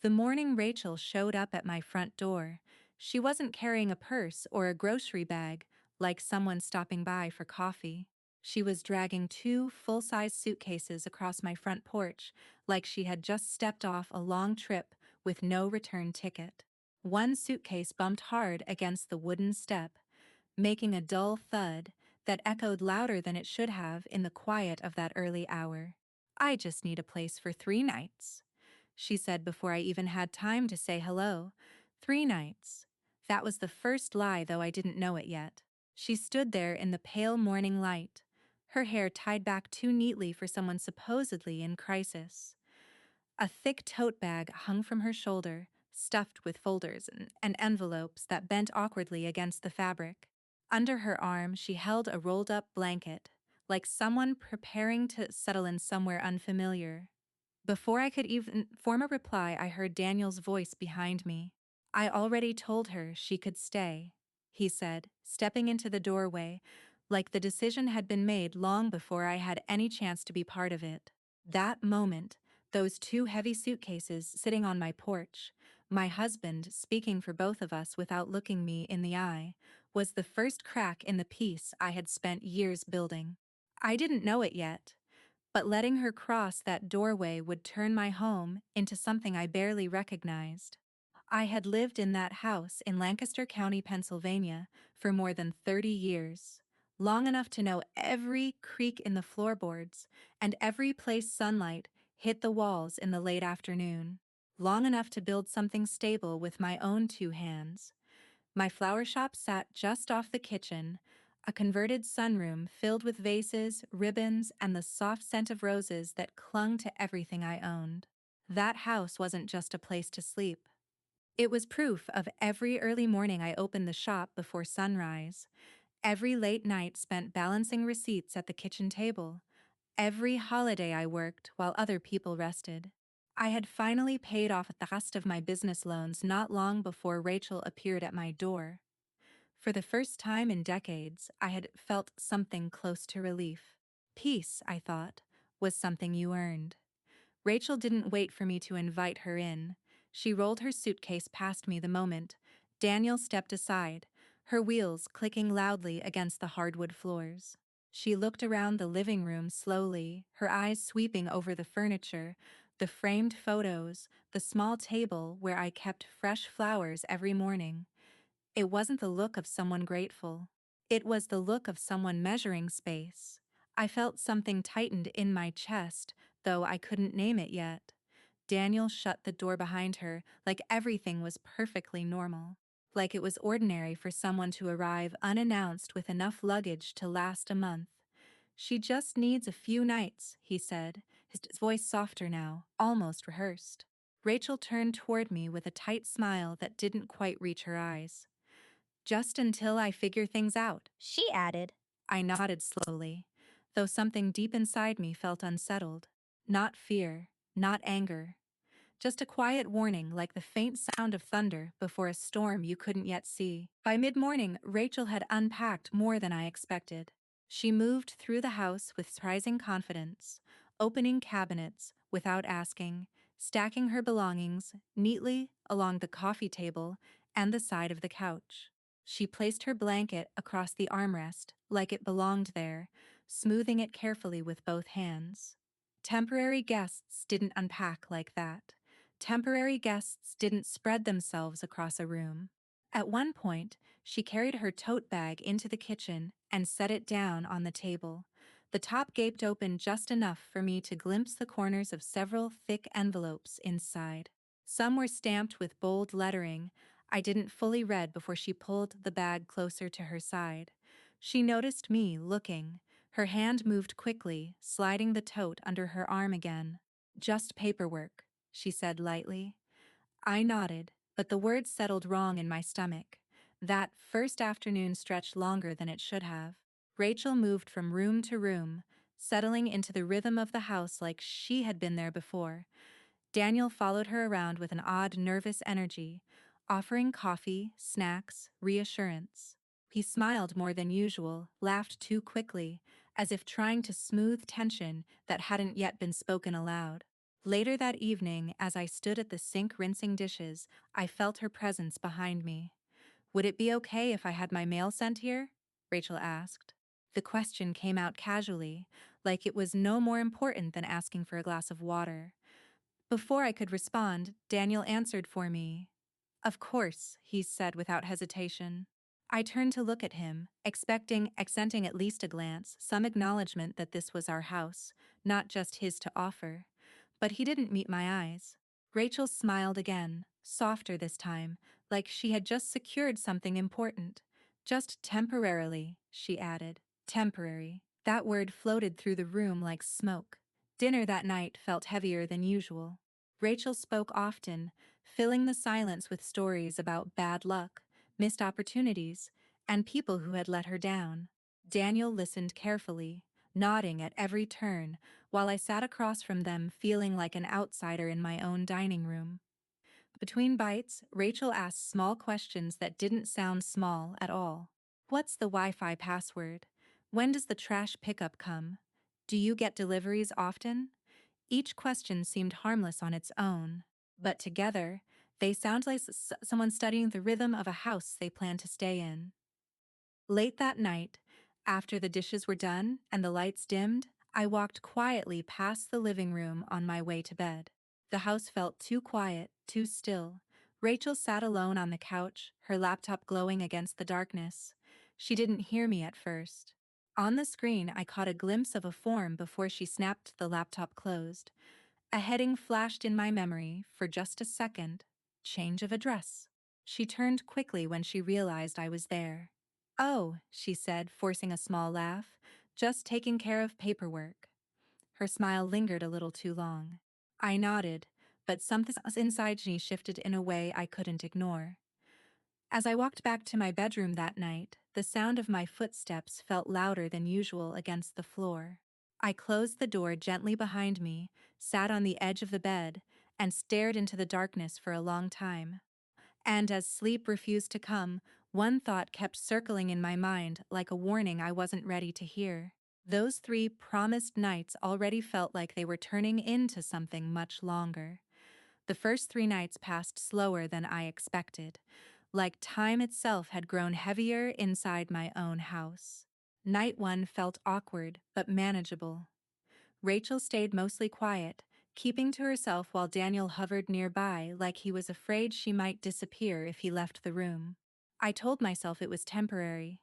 The morning Rachel showed up at my front door, she wasn't carrying a purse or a grocery bag like someone stopping by for coffee. She was dragging two full-size suitcases across my front porch like she had just stepped off a long trip with no return ticket. One suitcase bumped hard against the wooden step, making a dull thud that echoed louder than it should have in the quiet of that early hour. "I just need a place for 3 nights," she said before I even had time to say hello. 3 nights. That was the first lie, though I didn't know it yet. She stood there in the pale morning light, her hair tied back too neatly for someone supposedly in crisis. A thick tote bag hung from her shoulder, stuffed with folders and envelopes that bent awkwardly against the fabric. Under her arm, she held a rolled-up blanket, like someone preparing to settle in somewhere unfamiliar. Before I could even form a reply, I heard Daniel's voice behind me. "I already told her she could stay," he said, stepping into the doorway, like the decision had been made long before I had any chance to be part of it. That moment, those two heavy suitcases sitting on my porch, my husband speaking for both of us without looking me in the eye, was the first crack in the piece I had spent years building. I didn't know it yet, but letting her cross that doorway would turn my home into something I barely recognized. I had lived in that house in Lancaster County, Pennsylvania, for more than 30 years, long enough to know every creak in the floorboards and every place sunlight hit the walls in the late afternoon, long enough to build something stable with my own two hands. My flower shop sat just off the kitchen, a converted sunroom filled with vases, ribbons, and the soft scent of roses that clung to everything I owned. That house wasn't just a place to sleep. It was proof of every early morning I opened the shop before sunrise, every late night spent balancing receipts at the kitchen table, every holiday I worked while other people rested. I had finally paid off the rest of my business loans not long before Rachel appeared at my door. For the first time in decades, I had felt something close to relief. Peace, I thought, was something you earned. Rachel didn't wait for me to invite her in. She rolled her suitcase past me the moment Daniel stepped aside, her wheels clicking loudly against the hardwood floors. She looked around the living room slowly, her eyes sweeping over the furniture, the framed photos, the small table where I kept fresh flowers every morning. It wasn't the look of someone grateful. It was the look of someone measuring space. I felt something tightened in my chest, though I couldn't name it yet. Daniel shut the door behind her like everything was perfectly normal. Like it was ordinary for someone to arrive unannounced with enough luggage to last a month. "She just needs a few nights," he said, his voice softer now, almost rehearsed. Rachel turned toward me with a tight smile that didn't quite reach her eyes. "Just until I figure things out," she added. I nodded slowly, though something deep inside me felt unsettled. Not fear, not anger. Just a quiet warning like the faint sound of thunder before a storm you couldn't yet see. By mid-morning, Rachel had unpacked more than I expected. She moved through the house with surprising confidence, opening cabinets without asking, stacking her belongings neatly along the coffee table and the side of the couch. She placed her blanket across the armrest like it belonged there, smoothing it carefully with both hands. Temporary guests didn't unpack like that. Temporary guests didn't spread themselves across a room. At one point, she carried her tote bag into the kitchen and set it down on the table. The top gaped open just enough for me to glimpse the corners of several thick envelopes inside. Some were stamped with bold lettering I didn't fully read before she pulled the bag closer to her side. She noticed me looking. Her hand moved quickly, sliding the tote under her arm again. "Just paperwork," she said lightly. I nodded, but the words settled wrong in my stomach. That first afternoon stretched longer than it should have. Rachel moved from room to room, settling into the rhythm of the house like she had been there before. Daniel followed her around with an odd, nervous energy, offering coffee, snacks, reassurance. He smiled more than usual, laughed too quickly, as if trying to smooth tension that hadn't yet been spoken aloud. Later that evening, as I stood at the sink rinsing dishes, I felt her presence behind me. Would it be okay if I had my mail sent here? Rachel asked. The question came out casually, like it was no more important than asking for a glass of water. Before I could respond, Daniel answered for me. Of course, he said without hesitation. I turned to look at him, accenting at least a glance, some acknowledgement that this was our house, not just his to offer. But he didn't meet my eyes. Rachel smiled again, softer this time, like she had just secured something important. Just temporarily, she added. Temporary. That word floated through the room like smoke. Dinner that night felt heavier than usual. Rachel spoke often, filling the silence with stories about bad luck, missed opportunities, and people who had let her down. Daniel listened carefully, nodding at every turn, while I sat across from them feeling like an outsider in my own dining room. Between bites, Rachel asked small questions that didn't sound small at all. What's the Wi-Fi password? When does the trash pickup come? Do you get deliveries often? Each question seemed harmless on its own, but together, they sound like someone studying the rhythm of a house they plan to stay in. Late that night, after the dishes were done and the lights dimmed, I walked quietly past the living room on my way to bed. The house felt too quiet, too still. Rachel sat alone on the couch, her laptop glowing against the darkness. She didn't hear me at first. On the screen, I caught a glimpse of a form before she snapped the laptop closed. A heading flashed in my memory for just a second. Change of address. She turned quickly when she realized I was there. Oh, she said, forcing a small laugh. Just taking care of paperwork. Her smile lingered a little too long. I nodded, but something inside me shifted in a way I couldn't ignore. As I walked back to my bedroom that night, the sound of my footsteps felt louder than usual against the floor. I closed the door gently behind me, sat on the edge of the bed, and stared into the darkness for a long time. And as sleep refused to come, one thought kept circling in my mind like a warning I wasn't ready to hear. Those 3 promised nights already felt like they were turning into something much longer. The first 3 nights passed slower than I expected, like time itself had grown heavier inside my own house. Night 1 felt awkward, but manageable. Rachel stayed mostly quiet, keeping to herself while Daniel hovered nearby like he was afraid she might disappear if he left the room. I told myself it was temporary.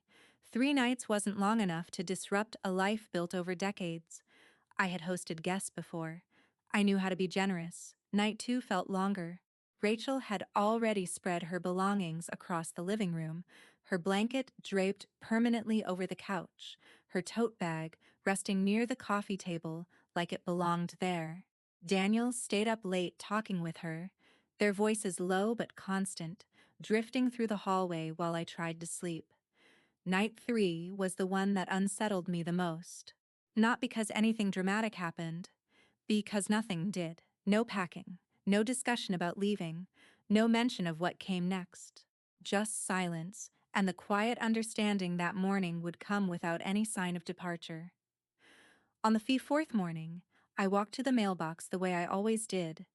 3 nights wasn't long enough to disrupt a life built over decades. I had hosted guests before. I knew how to be generous. Night 2 felt longer. Rachel had already spread her belongings across the living room, her blanket draped permanently over the couch, her tote bag resting near the coffee table like it belonged there. Daniel stayed up late talking with her, their voices low but constant, drifting through the hallway while I tried to sleep. Night 3 was the one that unsettled me the most. Not because anything dramatic happened, because nothing did. No packing, no discussion about leaving, no mention of what came next. Just silence, and the quiet understanding that morning would come without any sign of departure. On the fourth morning, I walked to the mailbox the way I always did,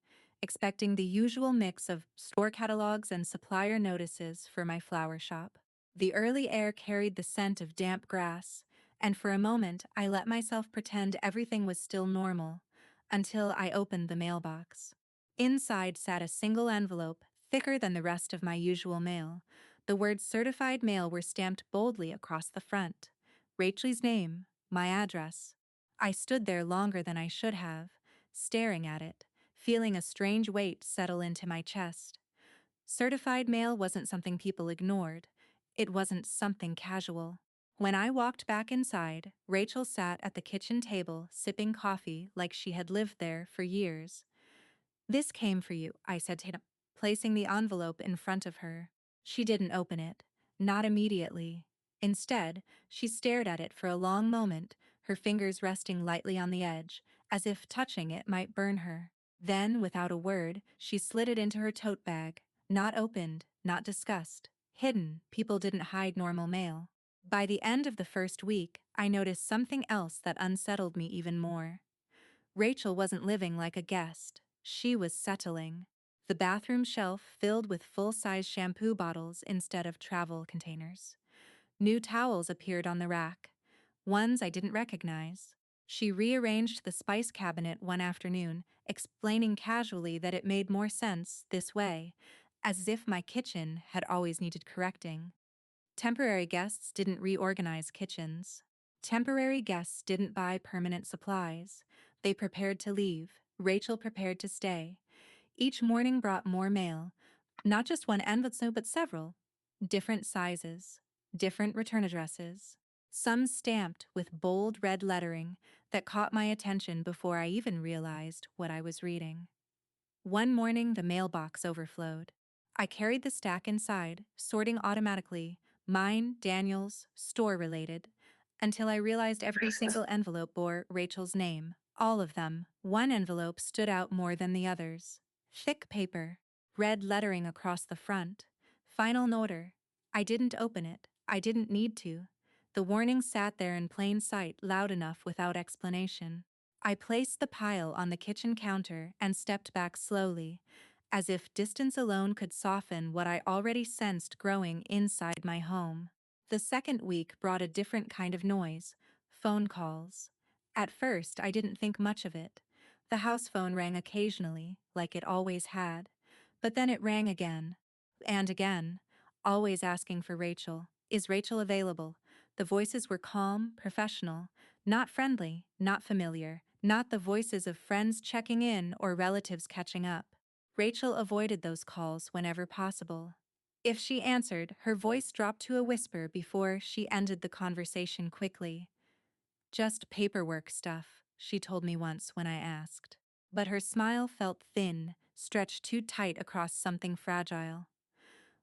expecting the usual mix of store catalogs and supplier notices for my flower shop. The early air carried the scent of damp grass, and for a moment I let myself pretend everything was still normal, until I opened the mailbox. Inside sat a single envelope, thicker than the rest of my usual mail. The words certified mail were stamped boldly across the front. Rachel's name, my address. I stood there longer than I should have, staring at it, feeling a strange weight settle into my chest. Certified mail wasn't something people ignored. It wasn't something casual. When I walked back inside, Rachel sat at the kitchen table sipping coffee like she had lived there for years. This came for you, I said to him, placing the envelope in front of her. She didn't open it. Not immediately. Instead, she stared at it for a long moment, her fingers resting lightly on the edge, as if touching it might burn her. Then, without a word, she slid it into her tote bag. Not opened, not discussed. Hidden. People didn't hide normal mail. By the end of the first week, I noticed something else that unsettled me even more. Rachel wasn't living like a guest. She was settling. The bathroom shelf filled with full-size shampoo bottles instead of travel containers. New towels appeared on the rack, ones I didn't recognize. She rearranged the spice cabinet one afternoon, explaining casually that it made more sense this way, as if my kitchen had always needed correcting. Temporary guests didn't reorganize kitchens. Temporary guests didn't buy permanent supplies. They prepared to leave. Rachel prepared to stay. Each morning brought more mail. Not just one envelope, but several. Different sizes. Different return addresses. Some stamped with bold red lettering that caught my attention before I even realized what I was reading. One morning, the mailbox overflowed. I carried the stack inside, sorting automatically, mine, Daniel's, store-related, until I realized every single envelope bore Rachel's name. All of them. One envelope stood out more than the others. Thick paper, red lettering across the front. Final order. I didn't open it. I didn't need to. The warning sat there in plain sight, loud enough without explanation. I placed the pile on the kitchen counter and stepped back slowly, as if distance alone could soften what I already sensed growing inside my home. The second week brought a different kind of noise: phone calls. At first, I didn't think much of it. The house phone rang occasionally, like it always had. But then it rang again. And again. Always asking for Rachel. Is Rachel available? The voices were calm, professional, not friendly, not familiar, not the voices of friends checking in or relatives catching up. Rachel avoided those calls whenever possible. If she answered, her voice dropped to a whisper before she ended the conversation quickly. Just paperwork stuff, she told me once when I asked. But her smile felt thin, stretched too tight across something fragile.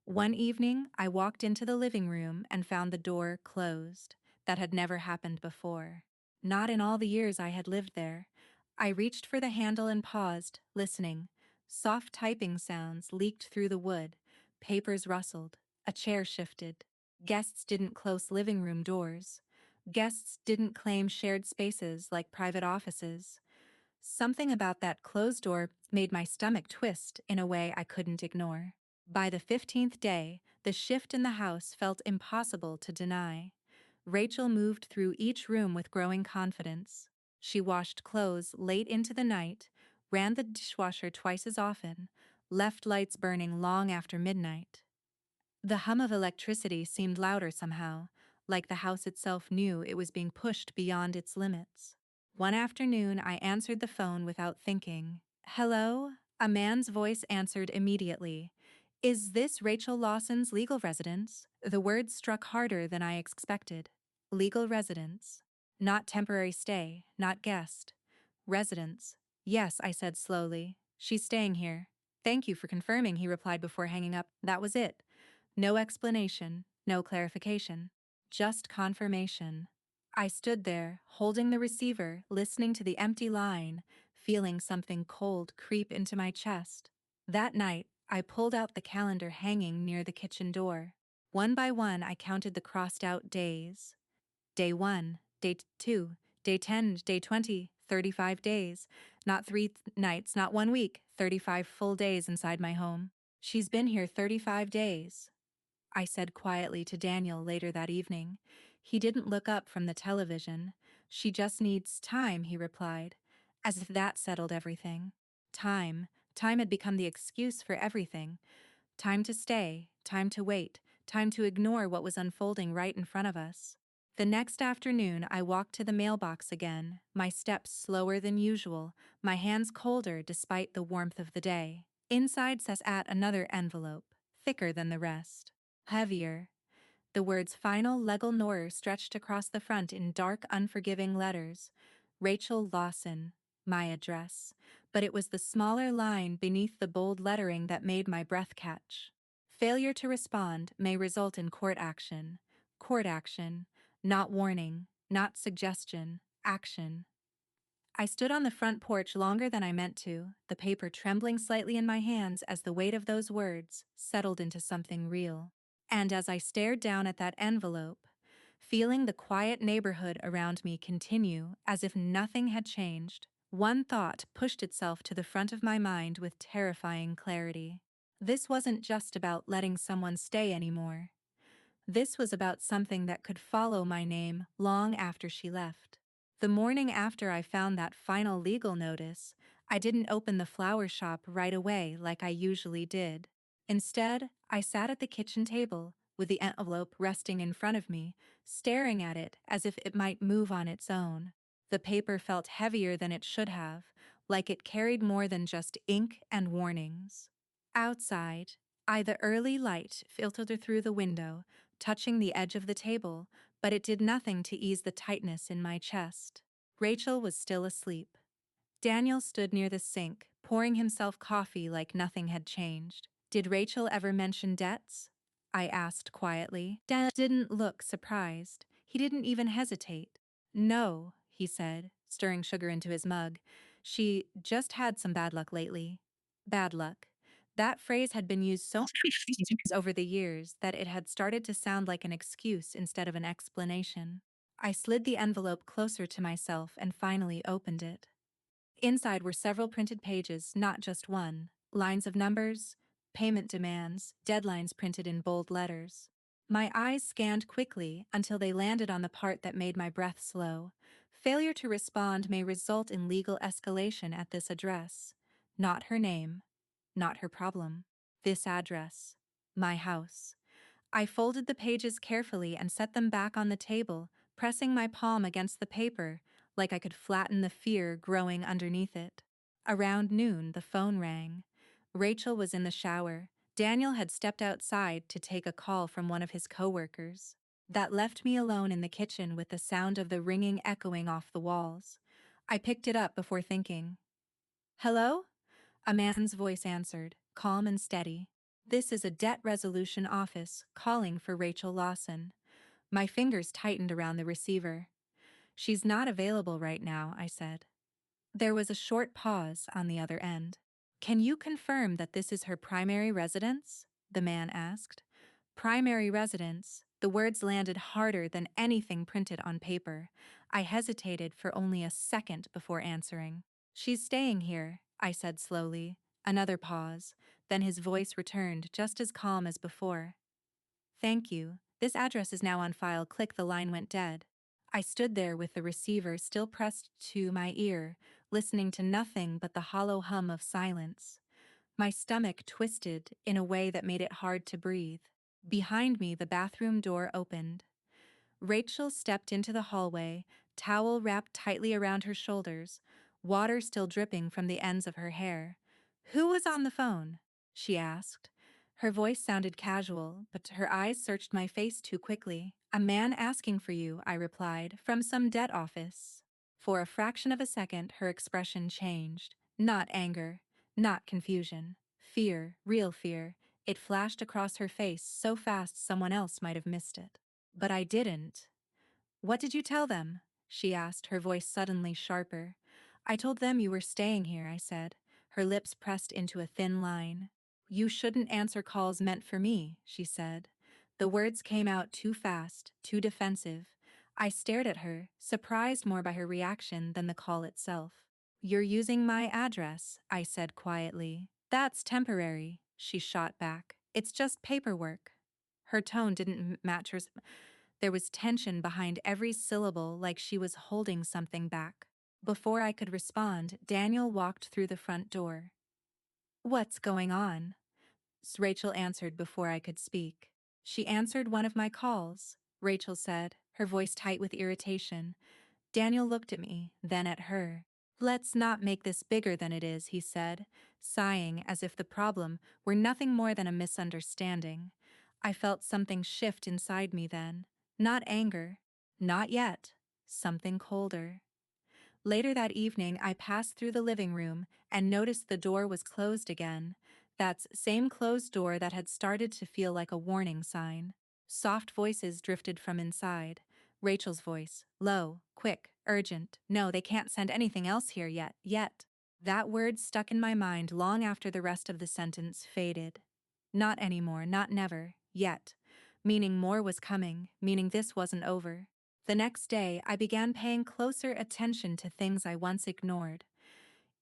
One evening, I walked into the living room and found the door closed. That had never happened before. Not in all the years I had lived there. I reached for the handle and paused, listening. Soft typing sounds leaked through the wood. Papers rustled. A chair shifted. Guests didn't close living room doors. Guests didn't claim shared spaces like private offices. Something about that closed door made my stomach twist in a way I couldn't ignore. By the 15th day, the shift in the house felt impossible to deny. Rachel moved through each room with growing confidence. She washed clothes late into the night, ran the dishwasher twice as often, left lights burning long after midnight. The hum of electricity seemed louder somehow, like the house itself knew it was being pushed beyond its limits. One afternoon, I answered the phone without thinking. "Hello?" A man's voice answered immediately. "Is this Rachel Lawson's legal residence?" The words struck harder than I expected. Legal residence. Not temporary stay, not guest. Residence. "Yes," I said slowly. "She's staying here." "Thank you for confirming," he replied before hanging up. That was it. No explanation, no clarification. Just confirmation. I stood there, holding the receiver, listening to the empty line, feeling something cold creep into my chest. That night, I pulled out the calendar hanging near the kitchen door. One by one, I counted the crossed-out days. Day 1, Day 2, Day 10, Day 20, 35 days. Not 3 nights, not 1 week, 35 full days inside my home. "She's been here 35 days. I said quietly to Daniel later that evening. He didn't look up from the television. "She just needs time," he replied, as if that settled everything. Time. Time had become the excuse for everything. Time to stay, time to wait, time to ignore what was unfolding right in front of us. The next afternoon, I walked to the mailbox again, my steps slower than usual, my hands colder despite the warmth of the day. Inside sat another envelope, thicker than the rest. Heavier. The words "Final Legal Nor" stretched across the front in dark, unforgiving letters. Rachel Lawson. My address. But it was the smaller line beneath the bold lettering that made my breath catch. Failure to respond may result in court action. Court action. Not warning. Not suggestion. Action. I stood on the front porch longer than I meant to, the paper trembling slightly in my hands as the weight of those words settled into something real. And as I stared down at that envelope, feeling the quiet neighborhood around me continue as if nothing had changed, One thought pushed itself to the front of my mind with terrifying clarity. This wasn't just about letting someone stay anymore. This was about something that could follow my name long after she left. The morning after I found that final legal notice, I didn't open the flower shop right away like I usually did. Instead, I sat at the kitchen table, with the envelope resting in front of me, staring at it as if it might move on its own. The paper felt heavier than it should have, like it carried more than just ink and warnings. Outside, the early light filtered through the window, touching the edge of the table, but it did nothing to ease the tightness in my chest. Rachel was still asleep. Daniel stood near the sink, pouring himself coffee like nothing had changed. Did Rachel ever mention debts? I asked quietly. Daniel didn't look surprised. He didn't even hesitate. No, he said, stirring sugar into his mug. She just had some bad luck lately. Bad luck. That phrase had been used so many times over the years that it had started to sound like an excuse instead of an explanation. I slid the envelope closer to myself and finally opened it. Inside were several printed pages, not just one, lines of numbers, payment demands, deadlines printed in bold letters. My eyes scanned quickly until they landed on the part that made my breath slow. Failure to respond may result in legal escalation at this address. Not her name, not her problem. This address. My house. I folded the pages carefully and set them back on the table, pressing my palm against the paper, like I could flatten the fear growing underneath it. Around noon, the phone rang. Rachel was in the shower. Daniel had stepped outside to take a call from one of his coworkers. That left me alone in the kitchen with the sound of the ringing echoing off the walls. I picked it up before thinking. Hello? A man's voice answered, calm and steady. This is a debt resolution office calling for Rachel Lawson. My fingers tightened around the receiver. She's not available right now, I said. There was a short pause on the other end. Can you confirm that this is her primary residence? The man asked. Primary residence. The words landed harder than anything printed on paper. I hesitated for only a second before answering. She's staying here, I said slowly. Another pause. Then his voice returned, just as calm as before. Thank you. This address is now on file. Click. The line went dead. I stood there with the receiver still pressed to my ear, listening to nothing but the hollow hum of silence. My stomach twisted in a way that made it hard to breathe. Behind me, the bathroom door opened. Rachel stepped into the hallway, towel wrapped tightly around her shoulders, water still dripping from the ends of her hair. Who was on the phone? She asked. Her voice sounded casual, but her eyes searched my face too quickly. A man asking for you, I replied, from some debt office. For a fraction of a second, her expression changed. Not anger, not confusion. Fear, real fear. It flashed across her face so fast someone else might have missed it. But I didn't. What did you tell them? She asked, her voice suddenly sharper. I told them you were staying here, I said, her lips pressed into a thin line. You shouldn't answer calls meant for me, she said. The words came out too fast, too defensive. I stared at her, surprised more by her reaction than the call itself. You're using my address, I said quietly. That's temporary, she shot back. It's just paperwork. Her tone didn't match hers. There was tension behind every syllable, like she was holding something back. Before I could respond, Daniel walked through the front door. What's going on? Rachel answered before I could speak. She answered one of my calls, Rachel said, her voice tight with irritation. Daniel looked at me, then at her. Let's not make this bigger than it is, he said, sighing as if the problem were nothing more than a misunderstanding. I felt something shift inside me then. Not anger. Not yet. Something colder. Later that evening, I passed through the living room and noticed the door was closed again. That same closed door that had started to feel like a warning sign. Soft voices drifted from inside. Rachel's voice, low, quick, urgent. No, they can't send anything else here yet. That word stuck in my mind long after the rest of the sentence faded. Not anymore, not never, yet. Meaning more was coming, meaning this wasn't over. The next day, I began paying closer attention to things I once ignored.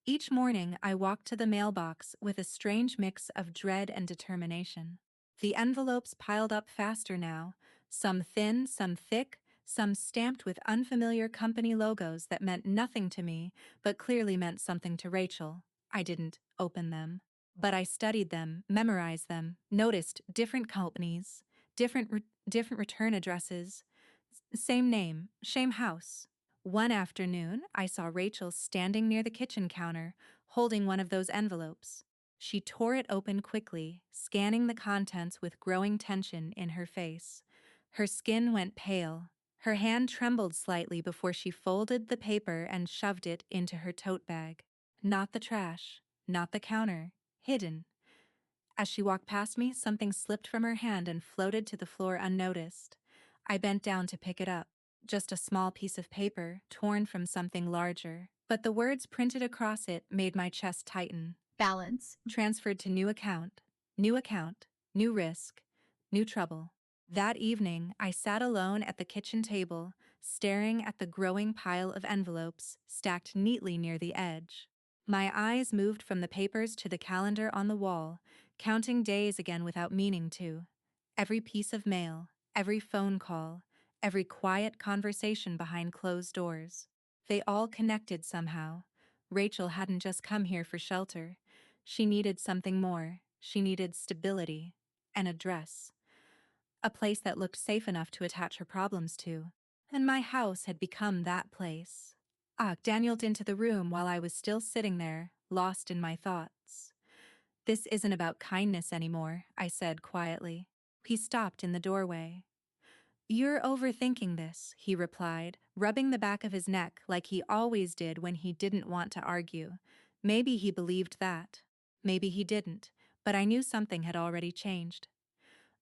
Each morning, I walked to the mailbox with a strange mix of dread and determination. The envelopes piled up faster now, some thin, some thick, some stamped with unfamiliar company logos that meant nothing to me, but clearly meant something to Rachel. I didn't open them. But I studied them, memorized them, noticed different companies, different return addresses, same name, same house. One afternoon, I saw Rachel standing near the kitchen counter, holding one of those envelopes. She tore it open quickly, scanning the contents with growing tension in her face. Her skin went pale. Her hand trembled slightly before she folded the paper and shoved it into her tote bag. Not the trash, not the counter, hidden. As she walked past me, something slipped from her hand and floated to the floor unnoticed. I bent down to pick it up. Just a small piece of paper, torn from something larger. But the words printed across it made my chest tighten. Balance. Transferred to new account, new risk, new trouble. That evening, I sat alone at the kitchen table, staring at the growing pile of envelopes stacked neatly near the edge. My eyes moved from the papers to the calendar on the wall, counting days again without meaning to. Every piece of mail, every phone call, every quiet conversation behind closed doors. They all connected somehow. Rachel hadn't just come here for shelter. She needed something more. She needed stability. An address. A place that looked safe enough to attach her problems to. And my house had become that place. Daniel into the room while I was still sitting there, lost in my thoughts. This isn't about kindness anymore, I said quietly. He stopped in the doorway. You're overthinking this, he replied, rubbing the back of his neck like he always did when he didn't want to argue. Maybe he believed that. Maybe he didn't, but I knew something had already changed.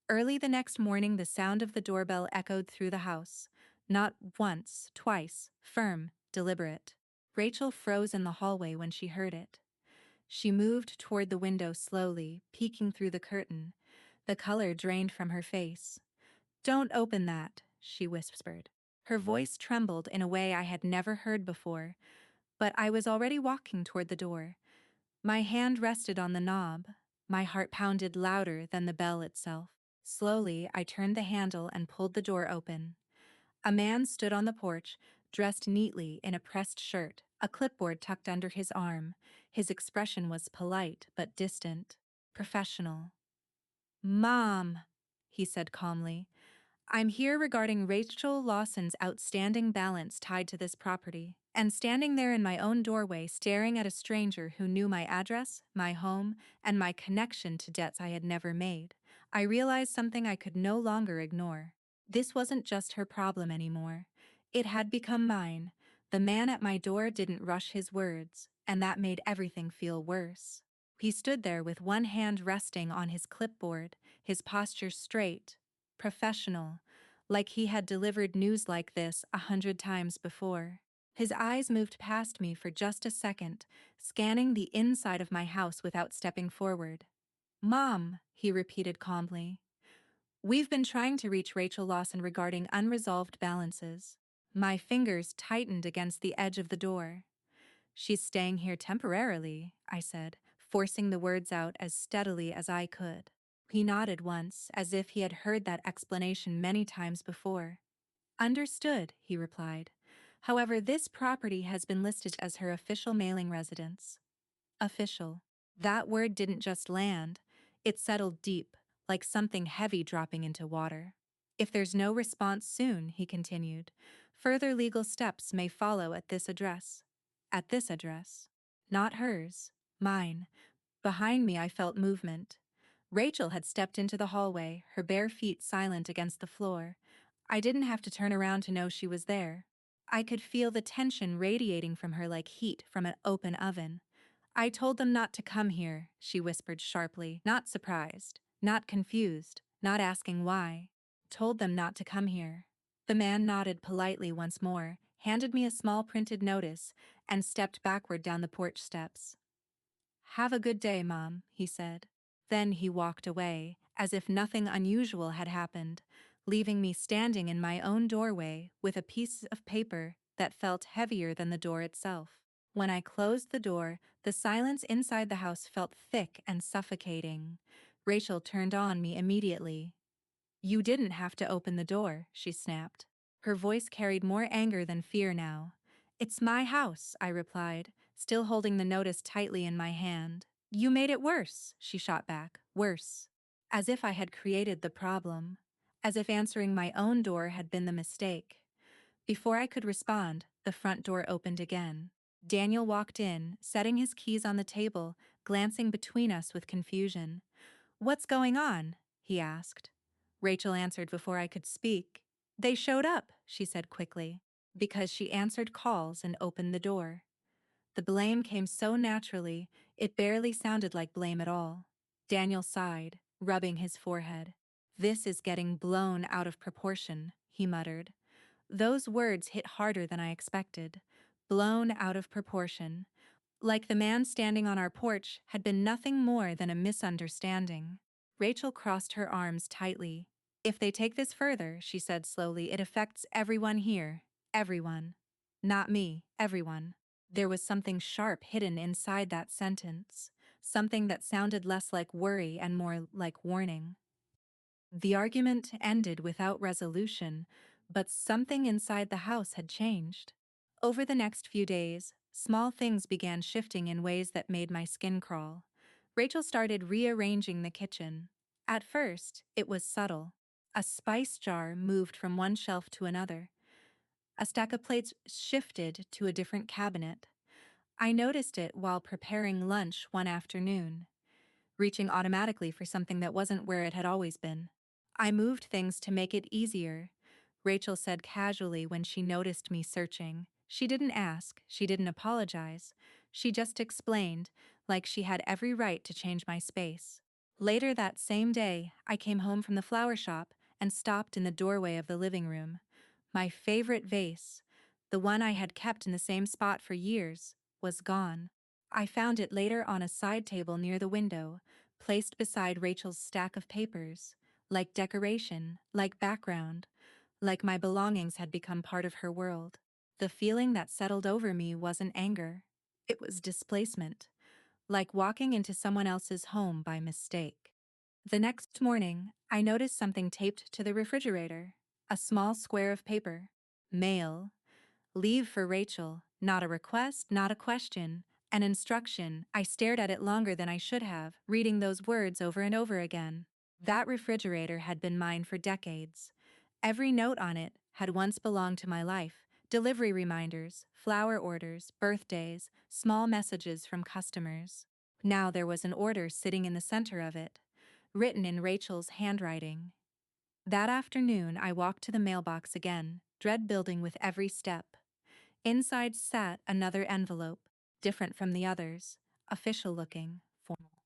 Early the next morning, the sound of the doorbell echoed through the house. Not once, twice, firm, deliberate. Rachel froze in the hallway when she heard it. She moved toward the window slowly, peeking through the curtain. The color drained from her face. "Don't open that," she whispered. Her voice trembled in a way I had never heard before, but I was already walking toward the door. My hand rested on the knob. My heart pounded louder than the bell itself. Slowly, I turned the handle and pulled the door open. A man stood on the porch, dressed neatly in a pressed shirt, a clipboard tucked under his arm. His expression was polite but distant, professional. "Mom," he said calmly, "I'm here regarding Rachel Lawson's outstanding balance tied to this property." And standing there in my own doorway, staring at a stranger who knew my address, my home, and my connection to debts I had never made, I realized something I could no longer ignore. This wasn't just her problem anymore. It had become mine. The man at my door didn't rush his words, and that made everything feel worse. He stood there with one hand resting on his clipboard, his posture straight, professional, like he had delivered news like this 100 times before. His eyes moved past me for just a second, scanning the inside of my house without stepping forward. "Mom," he repeated calmly, "we've been trying to reach Rachel Lawson regarding unresolved balances." My fingers tightened against the edge of the door. "She's staying here temporarily," I said, forcing the words out as steadily as I could. He nodded once, as if he had heard that explanation many times before. "Understood," he replied. "However, this property has been listed as her official mailing residence." Official. That word didn't just land, it settled deep, like something heavy dropping into water. "If there's no response soon," he continued, "further legal steps may follow at this address." At this address. Not hers. Mine. Behind me I felt movement. Rachel had stepped into the hallway, her bare feet silent against the floor. I didn't have to turn around to know she was there. I could feel the tension radiating from her like heat from an open oven. "I told them not to come here," she whispered sharply, not surprised, not confused, not asking why. "Told them not to come here." The man nodded politely once more, handed me a small printed notice, and stepped backward down the porch steps. "Have a good day, Mom," he said. Then he walked away, as if nothing unusual had happened, leaving me standing in my own doorway with a piece of paper that felt heavier than the door itself. When I closed the door, the silence inside the house felt thick and suffocating. Rachel turned on me immediately. "You didn't have to open the door," she snapped. Her voice carried more anger than fear now. "It's my house," I replied, still holding the notice tightly in my hand. "You made it worse," she shot back. "Worse." As if I had created the problem. As if answering my own door had been the mistake. Before I could respond, the front door opened again. Daniel walked in, setting his keys on the table, glancing between us with confusion. "What's going on?" he asked. Rachel answered before I could speak. "They showed up," she said quickly, because she answered calls and opened the door. The blame came so naturally, it barely sounded like blame at all. Daniel sighed, rubbing his forehead. "This is getting blown out of proportion," he muttered. Those words hit harder than I expected. Blown out of proportion. Like the man standing on our porch had been nothing more than a misunderstanding. Rachel crossed her arms tightly. "If they take this further," she said slowly, "it affects everyone here. Everyone. Not me, everyone." There was something sharp hidden inside that sentence. Something that sounded less like worry and more like warning. The argument ended without resolution, but something inside the house had changed. Over the next few days, small things began shifting in ways that made my skin crawl. Rachel started rearranging the kitchen. At first, it was subtle. A spice jar moved from one shelf to another. A stack of plates shifted to a different cabinet. I noticed it while preparing lunch one afternoon, reaching automatically for something that wasn't where it had always been. "I moved things to make it easier," Rachel said casually when she noticed me searching. She didn't ask, she didn't apologize. She just explained, like she had every right to change my space. Later that same day, I came home from the flower shop and stopped in the doorway of the living room. My favorite vase, the one I had kept in the same spot for years, was gone. I found it later on a side table near the window, placed beside Rachel's stack of papers, like decoration, like background, like my belongings had become part of her world. The feeling that settled over me wasn't anger. It was displacement, like walking into someone else's home by mistake. The next morning, I noticed something taped to the refrigerator, a small square of paper. Mail. Leave for Rachel, not a request, not a question, an instruction. I stared at it longer than I should have, reading those words over and over again. That refrigerator had been mine for decades. Every note on it had once belonged to my life. Delivery reminders, flower orders, birthdays, small messages from customers. Now there was an order sitting in the center of it, written in Rachel's handwriting. That afternoon I walked to the mailbox again, dread building with every step. Inside sat another envelope, different from the others, official-looking, formal.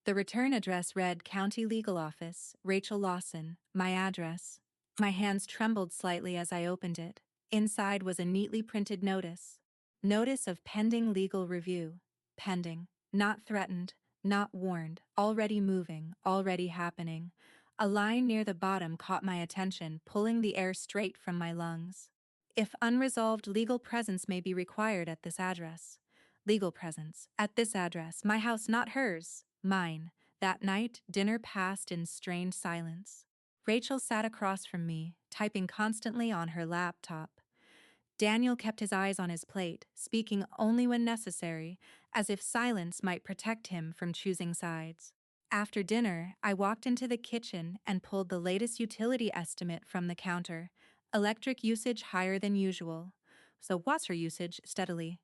The return address read County Legal Office, Rachel Lawson, my address. My hands trembled slightly as I opened it. Inside was a neatly printed notice. Notice of pending legal review. Pending. Not threatened, not warned, already moving, already happening. A line near the bottom caught my attention, pulling the air straight from my lungs. If unresolved legal presence may be required at this address. Legal presence. At this address. My house, not hers. Mine. That night, dinner passed in strained silence. Rachel sat across from me, typing constantly on her laptop. Daniel kept his eyes on his plate, speaking only when necessary, as if silence might protect him from choosing sides. After dinner, I walked into the kitchen and pulled the latest utility estimate from the counter. Electric usage higher than usual. So what's her usage? Steadily.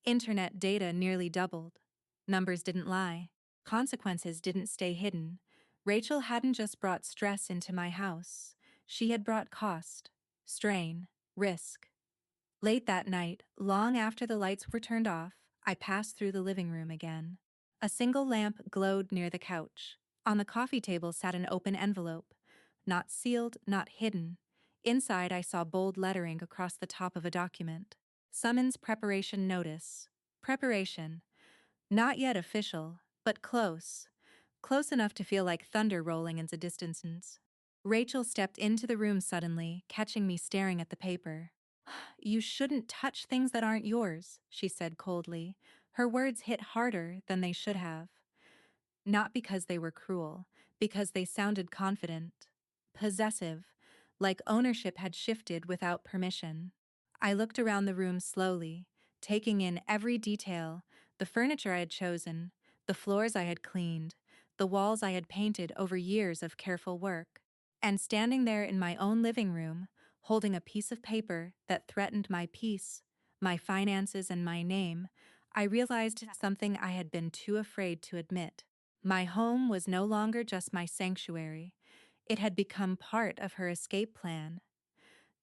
Internet data nearly doubled. Numbers didn't lie. Consequences didn't stay hidden. Rachel hadn't just brought stress into my house. She had brought cost, strain, risk. Late that night, long after the lights were turned off, I passed through the living room again. A single lamp glowed near the couch. On the coffee table sat an open envelope. Not sealed, not hidden. Inside I saw bold lettering across the top of a document. Summons preparation notice. Preparation. Not yet official, but close. Close enough to feel like thunder rolling in the distance. Rachel stepped into the room suddenly, catching me staring at the paper. You shouldn't touch things that aren't yours, she said coldly. Her words hit harder than they should have. Not because they were cruel, because they sounded confident, possessive, like ownership had shifted without permission. I looked around the room slowly, taking in every detail: the furniture I had chosen, the floors I had cleaned, the walls I had painted over years of careful work. And standing there in my own living room, holding a piece of paper that threatened my peace, my finances, and my name, I realized something I had been too afraid to admit. My home was no longer just my sanctuary. It had become part of her escape plan.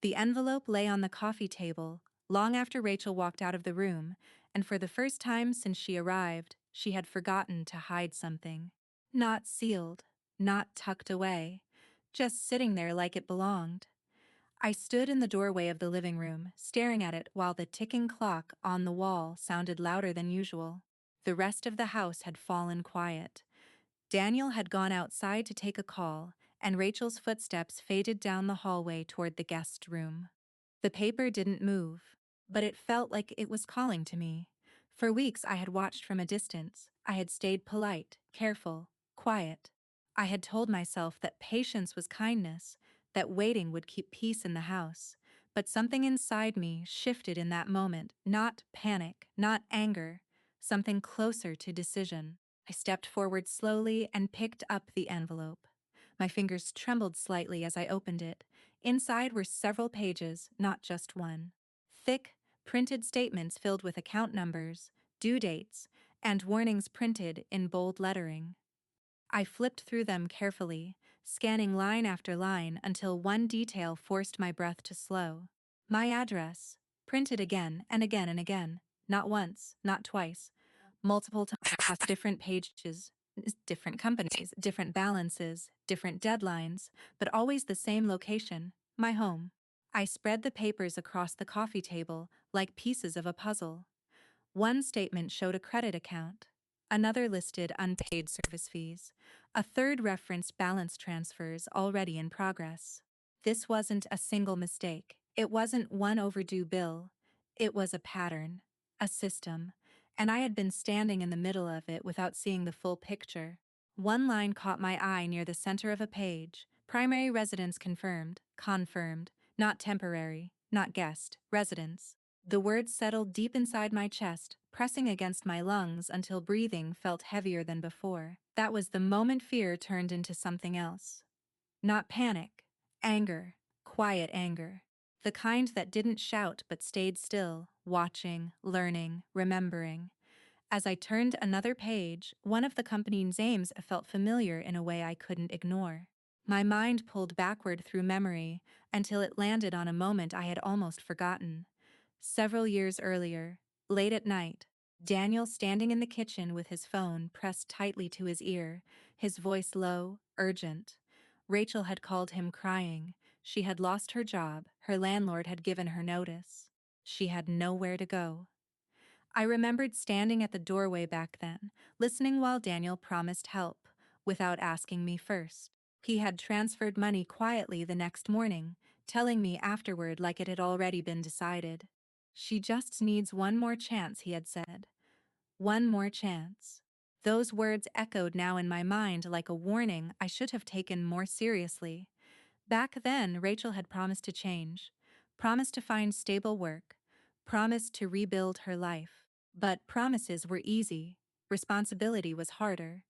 The envelope lay on the coffee table, long after Rachel walked out of the room, and for the first time since she arrived, she had forgotten to hide something. Not sealed, not tucked away, just sitting there like it belonged. I stood in the doorway of the living room, staring at it while the ticking clock on the wall sounded louder than usual. The rest of the house had fallen quiet. Daniel had gone outside to take a call, and Rachel's footsteps faded down the hallway toward the guest room. The paper didn't move, but it felt like it was calling to me. For weeks I had watched from a distance. I had stayed polite, careful, quiet. I had told myself that patience was kindness, that waiting would keep peace in the house. But something inside me shifted in that moment, not panic, not anger, something closer to decision. I stepped forward slowly and picked up the envelope. My fingers trembled slightly as I opened it. Inside were several pages, not just one. Thick, printed statements filled with account numbers, due dates, and warnings printed in bold lettering. I flipped through them carefully, scanning line after line until one detail forced my breath to slow. My address, printed again and again and again, not once, not twice, multiple times across different pages, different companies, different balances, different deadlines, but always the same location, my home. I spread the papers across the coffee table like pieces of a puzzle. One statement showed a credit account. Another listed unpaid service fees. A third referenced balance transfers already in progress. This wasn't a single mistake. It wasn't one overdue bill. It was a pattern, a system, and I had been standing in the middle of it without seeing the full picture. One line caught my eye near the center of a page: primary residence confirmed, not temporary, not guest, residence. The words settled deep inside my chest, pressing against my lungs until breathing felt heavier than before. That was the moment fear turned into something else. Not panic, anger, quiet anger. The kind that didn't shout but stayed still, watching, learning, remembering. As I turned another page, one of the company's names felt familiar in a way I couldn't ignore. My mind pulled backward through memory until it landed on a moment I had almost forgotten. Several years earlier, late at night, Daniel standing in the kitchen with his phone pressed tightly to his ear, his voice low, urgent. Rachel had called him crying. She had lost her job. Her landlord had given her notice. She had nowhere to go. I remembered standing at the doorway back then, listening while Daniel promised help, without asking me first. He had transferred money quietly the next morning, telling me afterward like it had already been decided. She just needs one more chance, he had said. One more chance. Those words echoed now in my mind like a warning I should have taken more seriously. Back then, Rachel had promised to change, promised to find stable work, promised to rebuild her life. But promises were easy, responsibility was harder.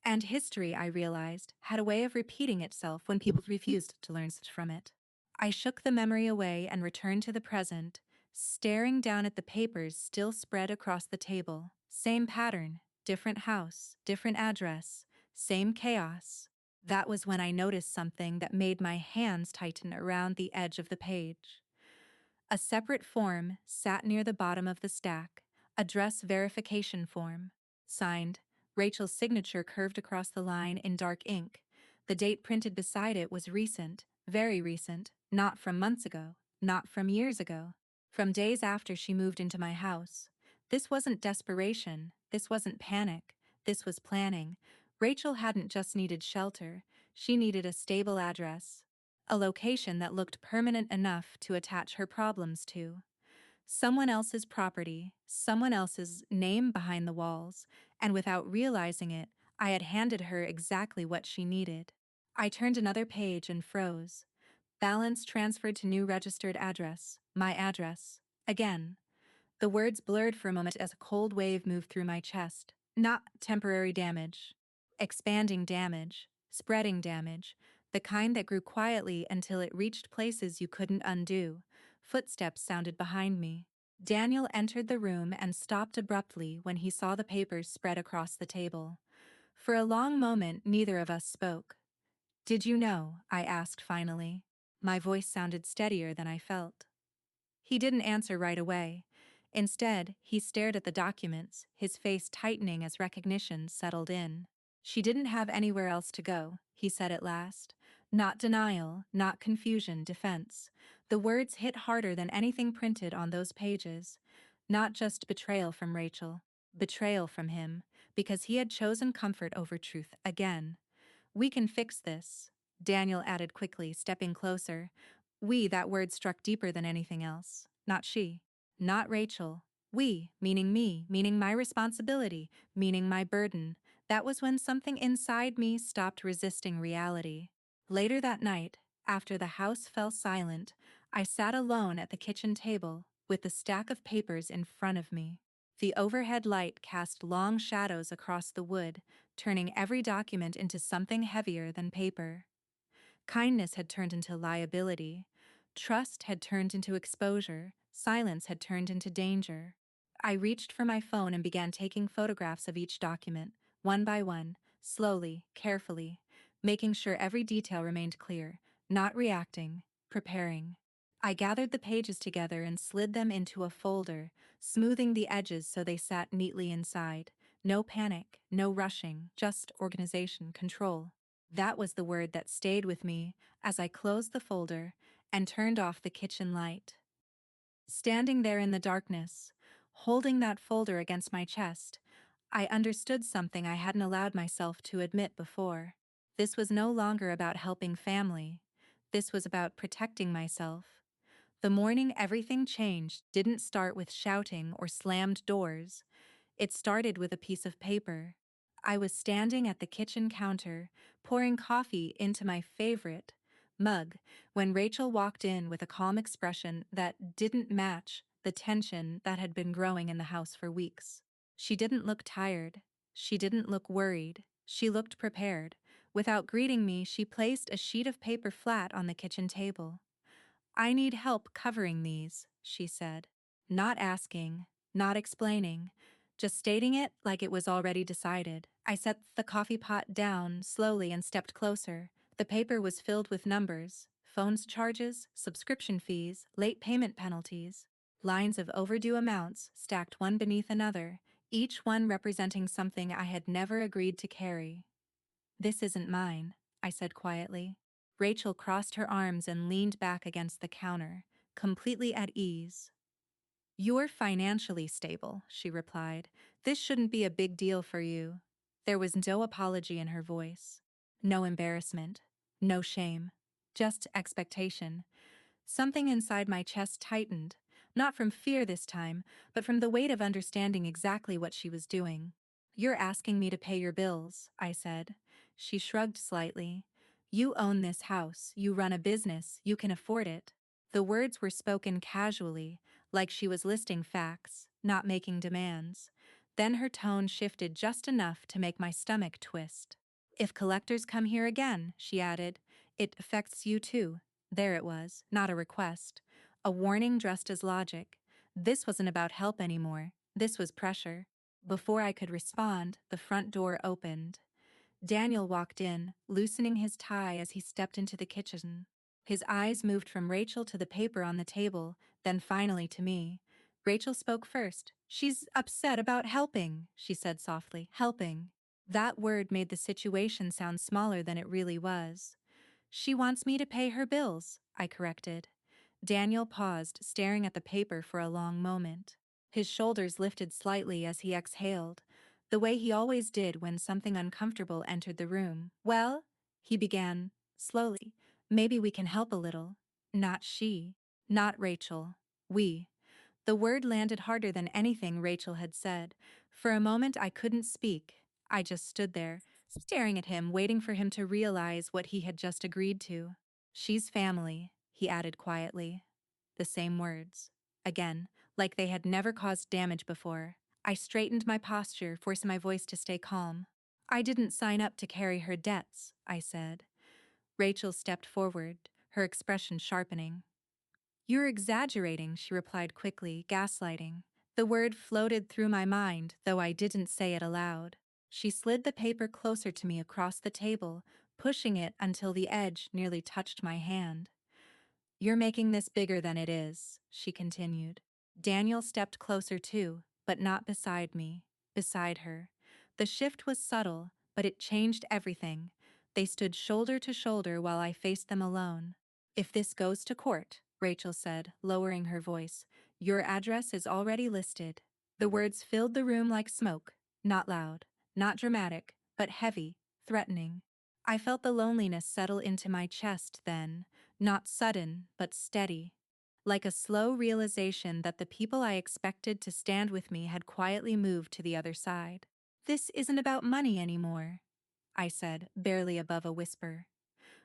And history, I realized, had a way of repeating itself when people refused to learn from it. I shook the memory away and returned to the present, staring down at the papers still spread across the table. Same pattern, different house, different address, same chaos. That was when I noticed something that made my hands tighten around the edge of the page. A separate form sat near the bottom of the stack, address verification form. Signed, Rachel's signature curved across the line in dark ink. The date printed beside it was recent, very recent, not from months ago, not from years ago, from days after she moved into my house. This wasn't desperation, this wasn't panic, this was planning. Rachel hadn't just needed shelter, she needed a stable address. a location that looked permanent enough to attach her problems to. Someone else's property, someone else's name behind the walls, and without realizing it, I had handed her exactly what she needed. I turned another page and froze. Balance transferred to new registered address, my address. Again. The words blurred for a moment as a cold wave moved through my chest. Not temporary damage. Expanding damage. Spreading damage. The kind that grew quietly until it reached places you couldn't undo. Footsteps sounded behind me. Daniel entered the room and stopped abruptly when he saw the papers spread across the table. For a long moment, neither of us spoke. "Did you know?" I asked finally. My voice sounded steadier than I felt. He didn't answer right away. Instead, he stared at the documents, his face tightening as recognition settled in. "She didn't have anywhere else to go," he said at last. Not denial, not confusion, defense. The words hit harder than anything printed on those pages. Not just betrayal from Rachel, betrayal from him, because he had chosen comfort over truth again. "We can fix this," Daniel added quickly, stepping closer. "We," that word struck deeper than anything else. Not she. Not Rachel. "We," meaning me, meaning my responsibility, meaning my burden. That was when something inside me stopped resisting reality. Later that night, after the house fell silent, I sat alone at the kitchen table, with the stack of papers in front of me. The overhead light cast long shadows across the wood, turning every document into something heavier than paper. Kindness had turned into liability. Trust had turned into exposure. Silence had turned into danger. I reached for my phone and began taking photographs of each document, one by one, slowly, carefully, making sure every detail remained clear, not reacting, preparing. I gathered the pages together and slid them into a folder, smoothing the edges so they sat neatly inside. No panic, no rushing, just organization, control. That was the word that stayed with me as I closed the folder and turned off the kitchen light. Standing there in the darkness, holding that folder against my chest, I understood something I hadn't allowed myself to admit before. This was no longer about helping family. This was about protecting myself. The morning everything changed didn't start with shouting or slammed doors. It started with a piece of paper. I was standing at the kitchen counter, pouring coffee into my favorite mug, when Rachel walked in with a calm expression that didn't match the tension that had been growing in the house for weeks. She didn't look tired. She didn't look worried. She looked prepared. Without greeting me, she placed a sheet of paper flat on the kitchen table. "I need help covering these," she said. Not asking, not explaining, just stating it like it was already decided. I set the coffee pot down slowly and stepped closer. The paper was filled with numbers, phones charges, subscription fees, late payment penalties, lines of overdue amounts stacked one beneath another, each one representing something I had never agreed to carry. "This isn't mine," I said quietly. Rachel crossed her arms and leaned back against the counter, completely at ease. "You're financially stable," she replied. "This shouldn't be a big deal for you." There was no apology in her voice, no embarrassment, no shame, just expectation. Something inside my chest tightened, not from fear this time, but from the weight of understanding exactly what she was doing. "You're asking me to pay your bills," I said. She shrugged slightly. "You own this house, you run a business, you can afford it." The words were spoken casually, like she was listing facts, not making demands. Then her tone shifted just enough to make my stomach twist. "If collectors come here again," she added, "it affects you too." There it was, not a request. A warning dressed as logic. This wasn't about help anymore. This was pressure. Before I could respond, the front door opened. Daniel walked in, loosening his tie as he stepped into the kitchen. His eyes moved from Rachel to the paper on the table, then finally to me. Rachel spoke first. "She's upset about helping," she said softly. "Helping." That word made the situation sound smaller than it really was. "She wants me to pay her bills," I corrected. Daniel paused, staring at the paper for a long moment. His shoulders lifted slightly as he exhaled, the way he always did when something uncomfortable entered the room. "Well," he began, slowly, Maybe we can help a little. Not she. Not Rachel. We. The word landed harder than anything Rachel had said. For a moment I couldn't speak. I just stood there, staring at him, waiting for him to realize what he had just agreed to. She's family, he added quietly. The same words. Again, like they had never caused damage before. I straightened my posture, forcing my voice to stay calm. I didn't sign up to carry her debts, I said. Rachel stepped forward, her expression sharpening. You're exaggerating, she replied quickly, gaslighting. The word floated through my mind, though I didn't say it aloud. She slid the paper closer to me across the table, pushing it until the edge nearly touched my hand. You're making this bigger than it is, she continued. Daniel stepped closer too, but not beside me, beside her. The shift was subtle, but it changed everything. They stood shoulder to shoulder while I faced them alone. If this goes to court, Rachel said, lowering her voice, your address is already listed. The words filled the room like smoke, not loud, not dramatic, but heavy, threatening. I felt the loneliness settle into my chest then, not sudden, but steady. Like a slow realization that the people I expected to stand with me had quietly moved to the other side. This isn't about money anymore, I said, barely above a whisper.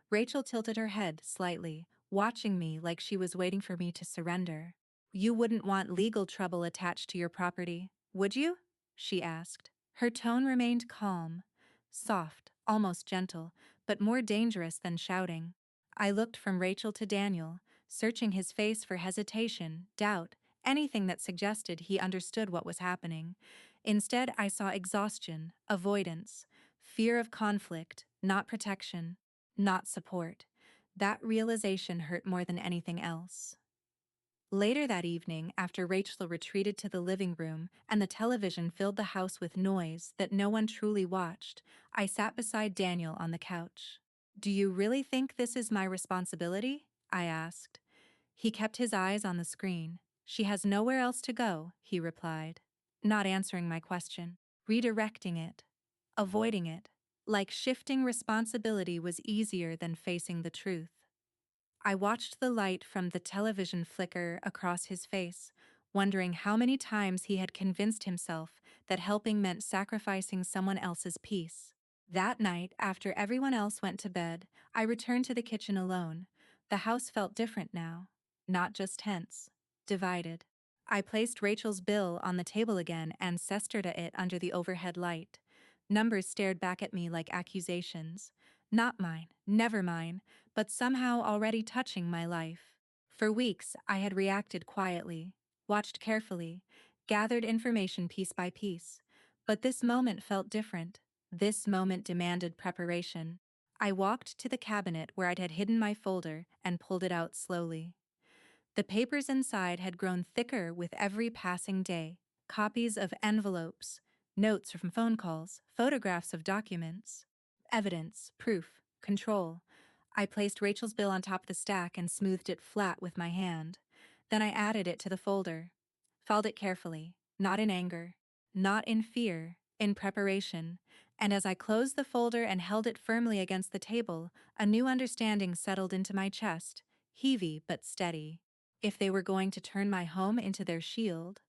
Rachel tilted her head slightly, watching me like she was waiting for me to surrender. You wouldn't want legal trouble attached to your property, would you? She asked. Her tone remained calm, soft, almost gentle, but more dangerous than shouting. I looked from Rachel to Daniel, searching his face for hesitation, doubt, anything that suggested he understood what was happening. Instead, I saw exhaustion, avoidance, fear of conflict, not protection, not support. That realization hurt more than anything else. Later that evening, after Rachel retreated to the living room and the television filled the house with noise that no one truly watched, I sat beside Daniel on the couch. Do you really think this is my responsibility? I asked. He kept his eyes on the screen. She has nowhere else to go, he replied, not answering my question, redirecting it, avoiding it, like shifting responsibility was easier than facing the truth. I watched the light from the television flicker across his face, wondering how many times he had convinced himself that helping meant sacrificing someone else's peace. That night, after everyone else went to bed, I returned to the kitchen alone. The house felt different now, not just tense, divided. I placed Rachel's bill on the table again and gestured at it under the overhead light. Numbers stared back at me like accusations. Not mine, never mine, but somehow already touching my life. For weeks, I had reacted quietly, watched carefully, gathered information piece by piece. But this moment felt different. This moment demanded preparation. I walked to the cabinet where I had hidden my folder and pulled it out slowly. The papers inside had grown thicker with every passing day. Copies of envelopes, notes from phone calls, photographs of documents, evidence, proof, control. I placed Rachel's bill on top of the stack and smoothed it flat with my hand. Then I added it to the folder. Filed it carefully, not in anger, not in fear, in preparation. And as I closed the folder and held it firmly against the table, a new understanding settled into my chest, heavy but steady. If they were going to turn my home into their shield,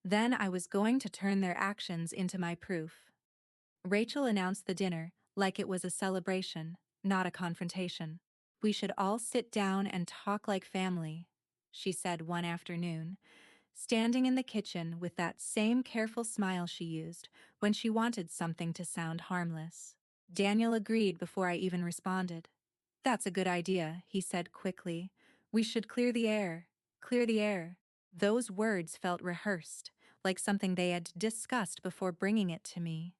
then I was going to turn their actions into my proof. Rachel announced the dinner like it was a celebration, not a confrontation. We should all sit down and talk like family, she said one afternoon, standing in the kitchen with that same careful smile she used when she wanted something to sound harmless. Daniel agreed before I even responded. That's a good idea, he said quickly. We should clear the air. Clear the air. Those words felt rehearsed, like something they had discussed before bringing it to me.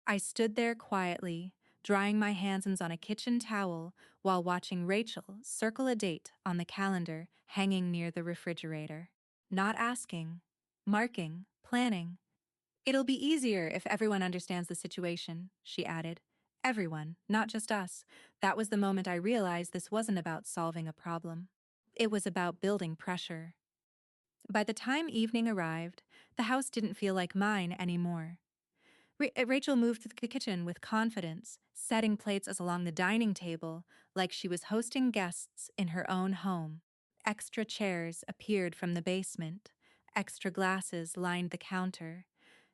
I stood there quietly, drying my hands on a kitchen towel while watching Rachel circle a date on the calendar hanging near the refrigerator. Not asking, marking, planning. It'll be easier if everyone understands the situation, she added. Everyone, not just us. That was the moment I realized this wasn't about solving a problem. It was about building pressure. By the time evening arrived, the house didn't feel like mine anymore. Rachel moved to the kitchen with confidence, setting plates as along the dining table like she was hosting guests in her own home. Extra chairs appeared from the basement. Extra glasses lined the counter.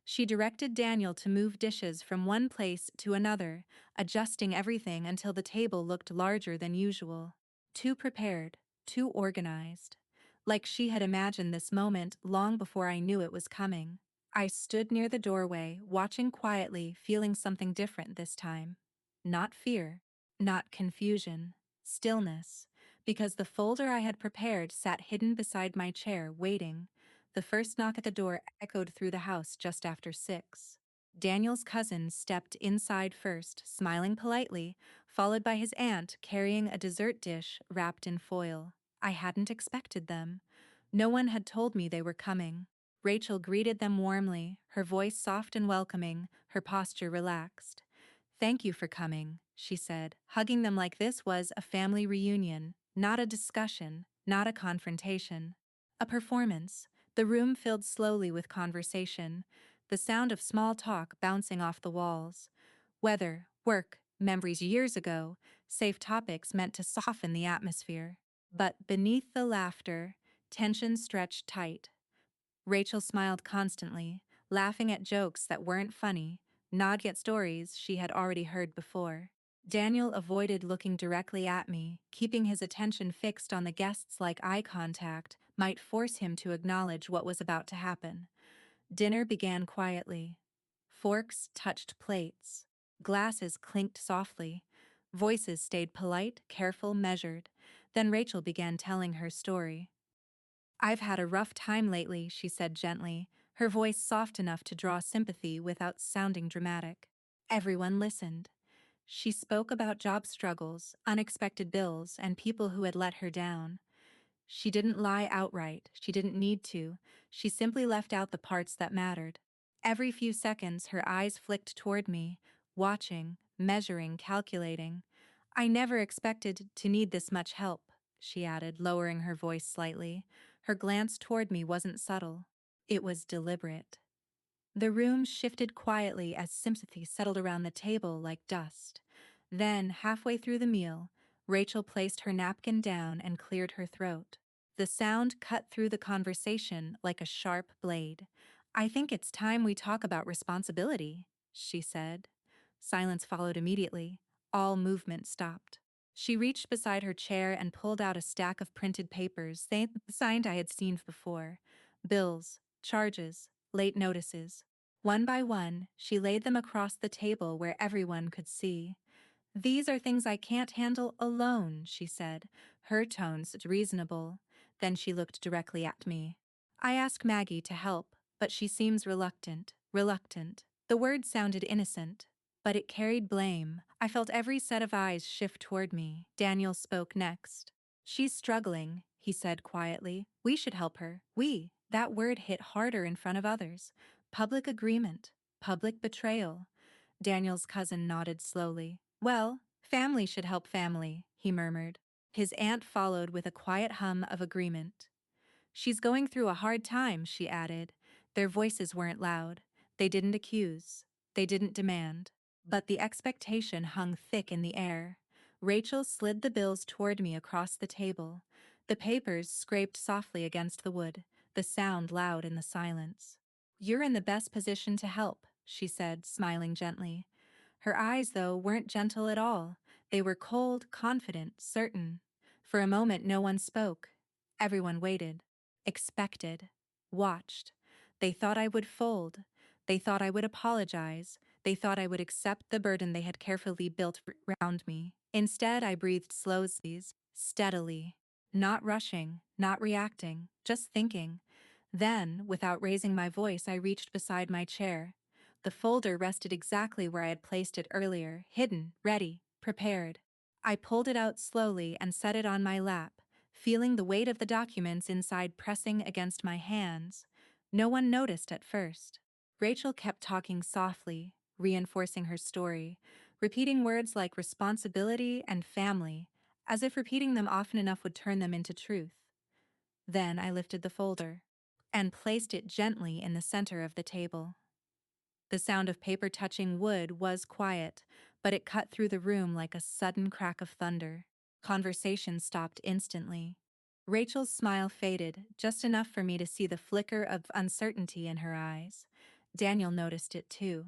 She directed Daniel to move dishes from one place to another, adjusting everything until the table looked larger than usual. Too prepared, too organized. Like she had imagined this moment long before I knew it was coming. I stood near the doorway, watching quietly, feeling something different this time. Not fear, not confusion, stillness, because the folder I had prepared sat hidden beside my chair, waiting. The first knock at the door echoed through the house just after 6. Daniel's cousin stepped inside first, smiling politely, followed by his aunt carrying a dessert dish wrapped in foil. I hadn't expected them. No one had told me they were coming. Rachel greeted them warmly, her voice soft and welcoming, her posture relaxed. "Thank you for coming," she said. Hugging them like this was a family reunion, not a discussion, not a confrontation. A performance. The room filled slowly with conversation, the sound of small talk bouncing off the walls. Weather, work, memories years ago, safe topics meant to soften the atmosphere. But beneath the laughter, tension stretched tight. Rachel smiled constantly, laughing at jokes that weren't funny, nodding at stories she had already heard before. Daniel avoided looking directly at me, keeping his attention fixed on the guests like eye contact might force him to acknowledge what was about to happen. Dinner began quietly. Forks touched plates. Glasses clinked softly. Voices stayed polite, careful, measured. Then Rachel began telling her story. "I've had a rough time lately," she said gently, her voice soft enough to draw sympathy without sounding dramatic. Everyone listened. She spoke about job struggles, unexpected bills, and people who had let her down. She didn't lie outright, she didn't need to, she simply left out the parts that mattered. Every few seconds, her eyes flicked toward me, watching, measuring, calculating. "I never expected to need this much help," she added, lowering her voice slightly. Her glance toward me wasn't subtle. It was deliberate. The room shifted quietly as sympathy settled around the table like dust. Then, halfway through the meal, Rachel placed her napkin down and cleared her throat. The sound cut through the conversation like a sharp blade. "I think it's time we talk about responsibility," she said. Silence followed immediately. All movement stopped. She reached beside her chair and pulled out a stack of printed papers, the signed I had seen before. Bills, charges, late notices. One by one, she laid them across the table where everyone could see. "These are things I can't handle alone," she said, her tones reasonable. Then she looked directly at me. "I asked Maggie to help, but she seems reluctant, reluctant." The word sounded innocent, but it carried blame. I felt every set of eyes shift toward me. Daniel spoke next. "She's struggling," he said quietly. "We should help her. We." That word hit harder in front of others. Public agreement. Public betrayal. Daniel's cousin nodded slowly. "Well, family should help family," he murmured. His aunt followed with a quiet hum of agreement. "She's going through a hard time," she added. Their voices weren't loud. They didn't accuse. They didn't demand. But the expectation hung thick in the air. Rachel slid the bills toward me across the table. The papers scraped softly against the wood, the sound loud in the silence. "You're in the best position to help," she said, smiling gently. Her eyes, though, weren't gentle at all. They were cold, confident, certain. For a moment no one spoke. Everyone waited. Expected. Watched. They thought I would fold. They thought I would apologize. They thought I would accept the burden they had carefully built around me. Instead, I breathed slowly, steadily. Not rushing, not reacting, just thinking. Then, without raising my voice, I reached beside my chair. The folder rested exactly where I had placed it earlier, hidden, ready, prepared. I pulled it out slowly and set it on my lap, feeling the weight of the documents inside pressing against my hands. No one noticed at first. Rachel kept talking softly, reinforcing her story, repeating words like responsibility and family, as if repeating them often enough would turn them into truth. Then I lifted the folder and placed it gently in the center of the table. The sound of paper touching wood was quiet, but it cut through the room like a sudden crack of thunder. Conversation stopped instantly. Rachel's smile faded, just enough for me to see the flicker of uncertainty in her eyes. Daniel noticed it too.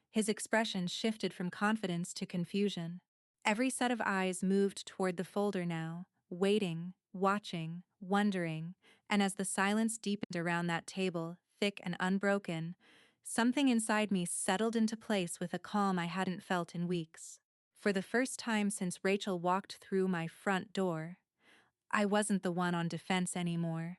His expression shifted from confidence to confusion. Every set of eyes moved toward the folder now, waiting, watching, wondering, and as the silence deepened around that table, thick and unbroken, something inside me settled into place with a calm I hadn't felt in weeks. For the first time since Rachel walked through my front door, I wasn't the one on defense anymore.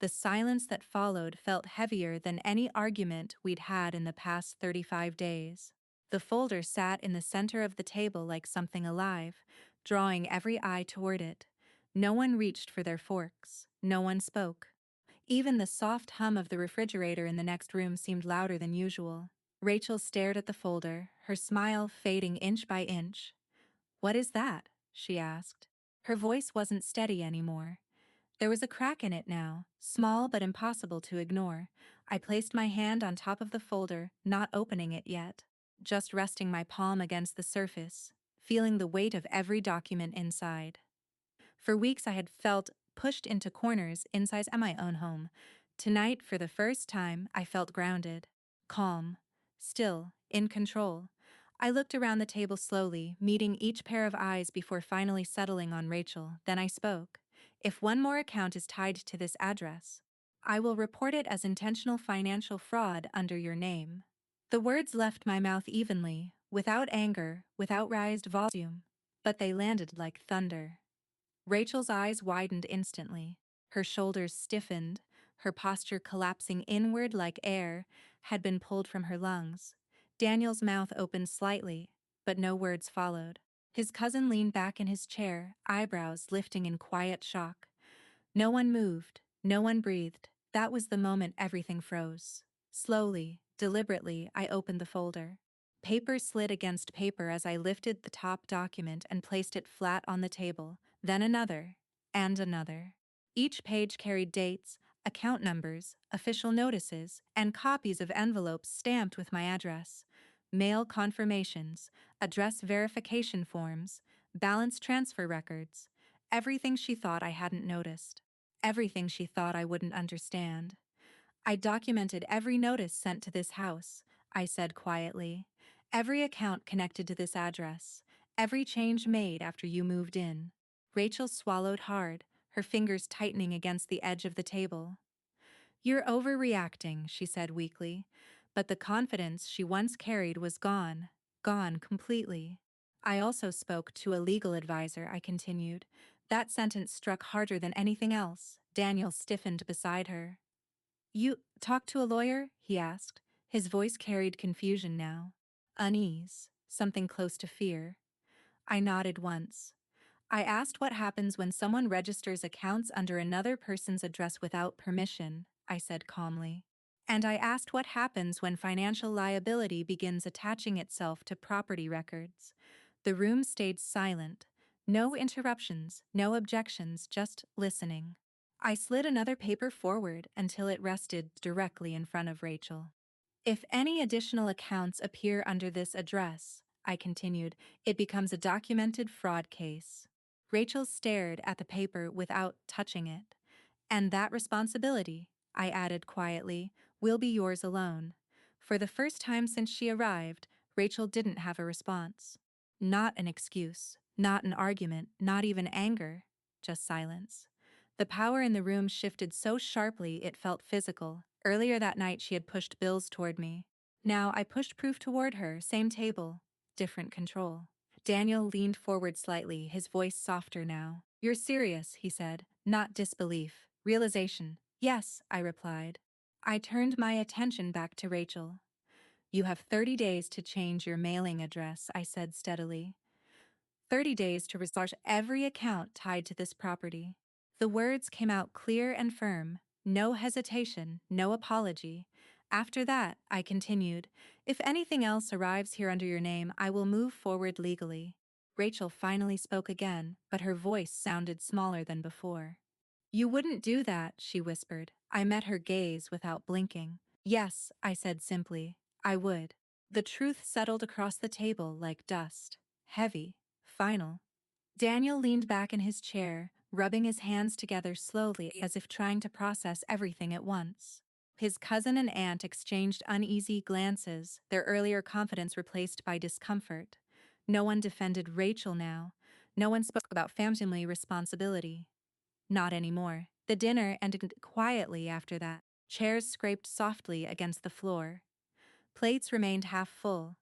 The silence that followed felt heavier than any argument we'd had in the past 35 days. The folder sat in the center of the table like something alive, drawing every eye toward it. No one reached for their forks. No one spoke. Even the soft hum of the refrigerator in the next room seemed louder than usual. Rachel stared at the folder, her smile fading inch by inch. "What is that?" she asked. Her voice wasn't steady anymore. There was a crack in it now, small but impossible to ignore. I placed my hand on top of the folder, not opening it yet, just resting my palm against the surface, feeling the weight of every document inside. For weeks I had felt pushed into corners inside my own home. Tonight, for the first time, I felt grounded, calm, still, in control. I looked around the table slowly, meeting each pair of eyes before finally settling on Rachel. Then I spoke. "If one more account is tied to this address, I will report it as intentional financial fraud under your name." The words left my mouth evenly, without anger, without raised volume, but they landed like thunder. Rachel's eyes widened instantly. Her shoulders stiffened, her posture collapsing inward like air had been pulled from her lungs. Daniel's mouth opened slightly, but no words followed. His cousin leaned back in his chair, eyebrows lifting in quiet shock. No one moved, no one breathed. That was the moment everything froze. Slowly, deliberately, I opened the folder. Paper slid against paper as I lifted the top document and placed it flat on the table, then another, and another. Each page carried dates, account numbers, official notices, and copies of envelopes stamped with my address. Mail confirmations, address verification forms, balance transfer records. Everything she thought I hadn't noticed. Everything she thought I wouldn't understand. "I documented every notice sent to this house," I said quietly. "Every account connected to this address. Every change made after you moved in." Rachel swallowed hard, her fingers tightening against the edge of the table. "You're overreacting," she said weakly, but the confidence she once carried was gone, gone completely. "I also spoke to a legal advisor," I continued. That sentence struck harder than anything else. Daniel stiffened beside her. "You talked to a lawyer?" he asked. His voice carried confusion now. Unease, something close to fear. I nodded once. "I asked what happens when someone registers accounts under another person's address without permission," I said calmly. "And I asked what happens when financial liability begins attaching itself to property records." The room stayed silent. No interruptions, no objections, just listening. I slid another paper forward until it rested directly in front of Rachel. "If any additional accounts appear under this address," I continued, "it becomes a documented fraud case." Rachel stared at the paper without touching it. "And that responsibility," I added quietly, "will be yours alone." For the first time since she arrived, Rachel didn't have a response. Not an excuse, not an argument, not even anger, just silence. The power in the room shifted so sharply it felt physical. Earlier that night she had pushed bills toward me. Now I pushed proof toward her, same table, different control. Daniel leaned forward slightly, his voice softer now. "You're serious," he said, "not disbelief. Realization." "Yes," I replied. I turned my attention back to Rachel. "You have 30 days to change your mailing address," I said steadily. 30 days to restart every account tied to this property." The words came out clear and firm, no hesitation, no apology. "After that," I continued, "if anything else arrives here under your name, I will move forward legally." Rachel finally spoke again, but her voice sounded smaller than before. "You wouldn't do that," she whispered. I met her gaze without blinking. "Yes," I said simply. I would. The truth settled across the table like dust. Heavy. Final. Daniel leaned back in his chair, rubbing his hands together slowly as if trying to process everything at once. His cousin and aunt exchanged uneasy glances, their earlier confidence replaced by discomfort. No one defended Rachel now. No one spoke about family responsibility. Not anymore. The dinner ended quietly after that. Chairs scraped softly against the floor. Plates remained half full.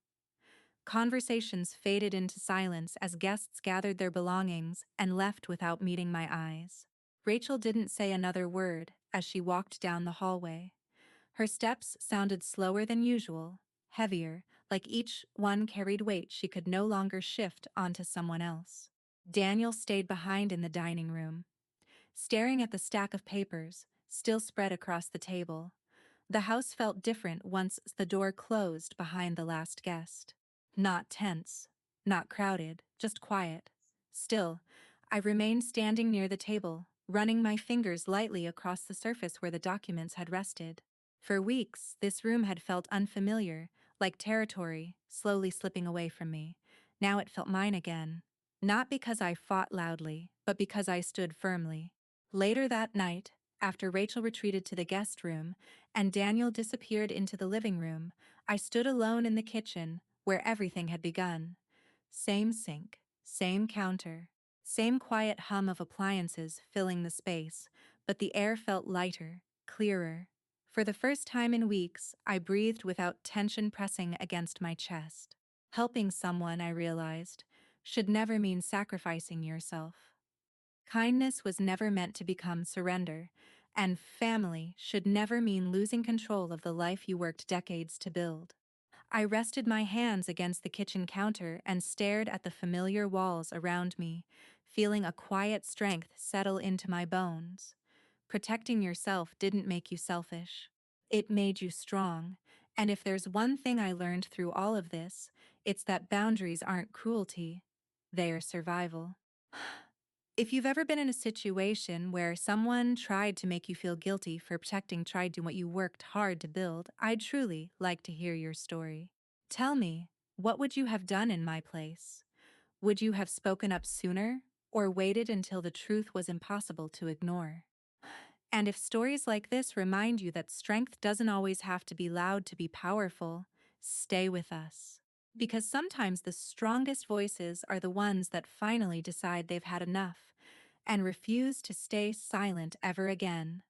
Conversations faded into silence as guests gathered their belongings and left without meeting my eyes. Rachel didn't say another word as she walked down the hallway. Her steps sounded slower than usual, heavier, like each one carried weight she could no longer shift onto someone else. Daniel stayed behind in the dining room, staring at the stack of papers, still spread across the table. The house felt different once the door closed behind the last guest. Not tense, not crowded, just quiet. Still, I remained standing near the table, running my fingers lightly across the surface where the documents had rested. For weeks, this room had felt unfamiliar, like territory, slowly slipping away from me. Now it felt mine again. Not because I fought loudly, but because I stood firmly. Later that night, after Rachel retreated to the guest room and Daniel disappeared into the living room, I stood alone in the kitchen, where everything had begun. Same sink, same counter, same quiet hum of appliances filling the space, but the air felt lighter, clearer. For the first time in weeks, I breathed without tension pressing against my chest. Helping someone, I realized, should never mean sacrificing yourself. Kindness was never meant to become surrender, and family should never mean losing control of the life you worked decades to build. I rested my hands against the kitchen counter and stared at the familiar walls around me, feeling a quiet strength settle into my bones. Protecting yourself didn't make you selfish. It made you strong, and if there's one thing I learned through all of this, it's that boundaries aren't cruelty, they are survival. If you've ever been in a situation where someone tried to make you feel guilty for protecting tried to what you worked hard to build, I'd truly like to hear your story. Tell me, what would you have done in my place? Would you have spoken up sooner, or waited until the truth was impossible to ignore? And if stories like this remind you that strength doesn't always have to be loud to be powerful, stay with us. Because sometimes the strongest voices are the ones that finally decide they've had enough and refuse to stay silent ever again.